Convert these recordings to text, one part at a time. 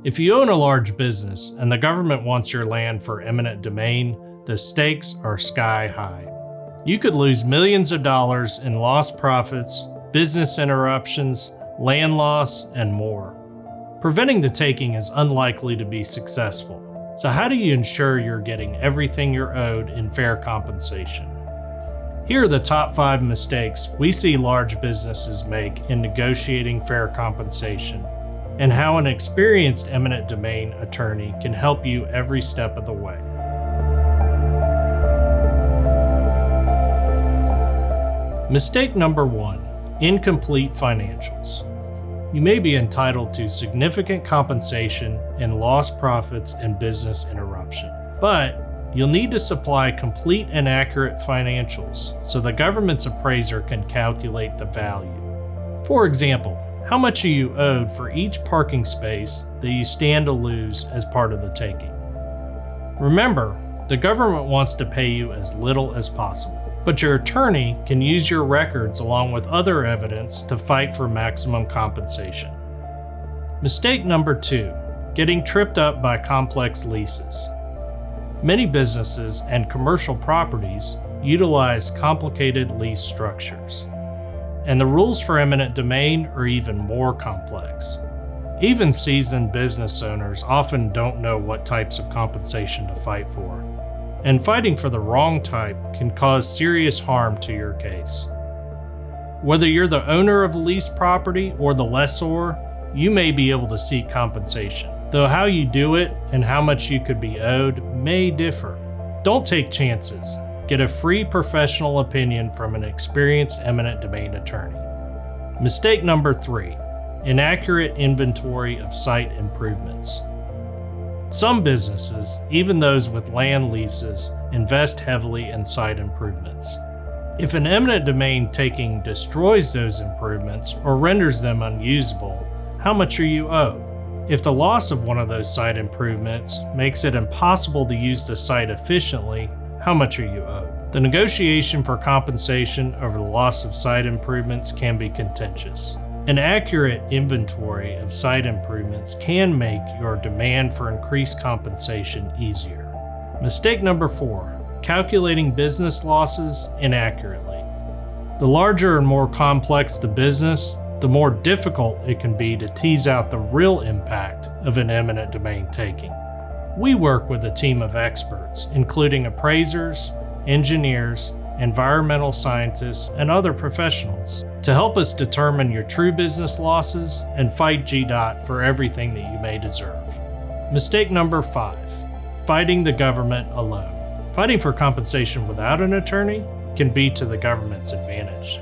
If you own a large business and the government wants your land for eminent domain, the stakes are sky high. You could lose millions of dollars in lost profits, business interruptions, land loss, and more. Preventing the taking is unlikely to be successful. So how do you ensure you're getting everything you're owed in fair compensation? Here are the top 5 mistakes we see large businesses make in negotiating fair compensation, and how an experienced eminent domain attorney can help you every step of the way. Mistake number 1, incomplete financials. You may be entitled to significant compensation in lost profits and business interruption, but you'll need to supply complete and accurate financials so the government's appraiser can calculate the value. For example, how much are you owed for each parking space that you stand to lose as part of the taking? Remember, the government wants to pay you as little as possible, but your attorney can use your records along with other evidence to fight for maximum compensation. Mistake number 2, getting tripped up by complex leases. Many businesses and commercial properties utilize complicated lease structures, and the rules for eminent domain are even more complex. Even seasoned business owners often don't know what types of compensation to fight for, and fighting for the wrong type can cause serious harm to your case. Whether you're the owner of a leased property or the lessor, you may be able to seek compensation, though how you do it and how much you could be owed may differ. Don't take chances. Get a free professional opinion from an experienced eminent domain attorney. Mistake number 3, inaccurate inventory of site improvements. Some businesses, even those with land leases, invest heavily in site improvements. If an eminent domain taking destroys those improvements or renders them unusable, how much are you owed? If the loss of one of those site improvements makes it impossible to use the site efficiently, how much are you owed? The negotiation for compensation over the loss of site improvements can be contentious. An accurate inventory of site improvements can make your demand for increased compensation easier. Mistake number 4, calculating business losses inaccurately. The larger and more complex the business, the more difficult it can be to tease out the real impact of an eminent domain taking. We work with a team of experts, including appraisers, engineers, environmental scientists, and other professionals, to help us determine your true business losses and fight GDOT for everything that you may deserve. Mistake number 5, fighting the government alone. Fighting for compensation without an attorney can be to the government's advantage.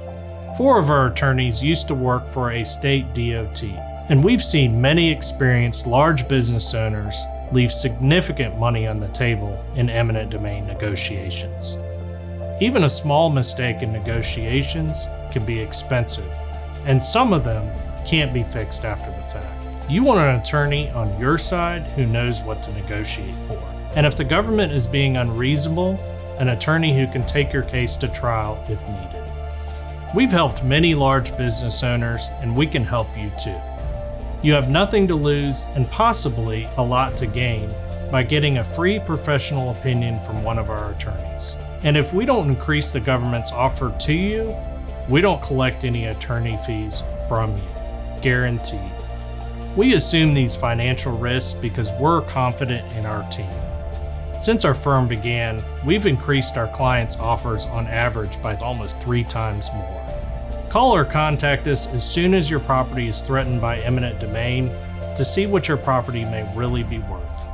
4 of our attorneys used to work for a state DOT, and we've seen many experienced large business owners leave significant money on the table in eminent domain negotiations. Even a small mistake in negotiations can be expensive, and some of them can't be fixed after the fact. You want an attorney on your side who knows what to negotiate for. And if the government is being unreasonable, an attorney who can take your case to trial if needed. We've helped many large business owners, and we can help you too. You have nothing to lose and possibly a lot to gain by getting a free professional opinion from one of our attorneys. And if we don't increase the government's offer to you, we don't collect any attorney fees from you, guaranteed. We assume these financial risks because we're confident in our team. Since our firm began, we've increased our clients' offers on average by almost 3 times more. Call or contact us as soon as your property is threatened by eminent domain to see what your property may really be worth.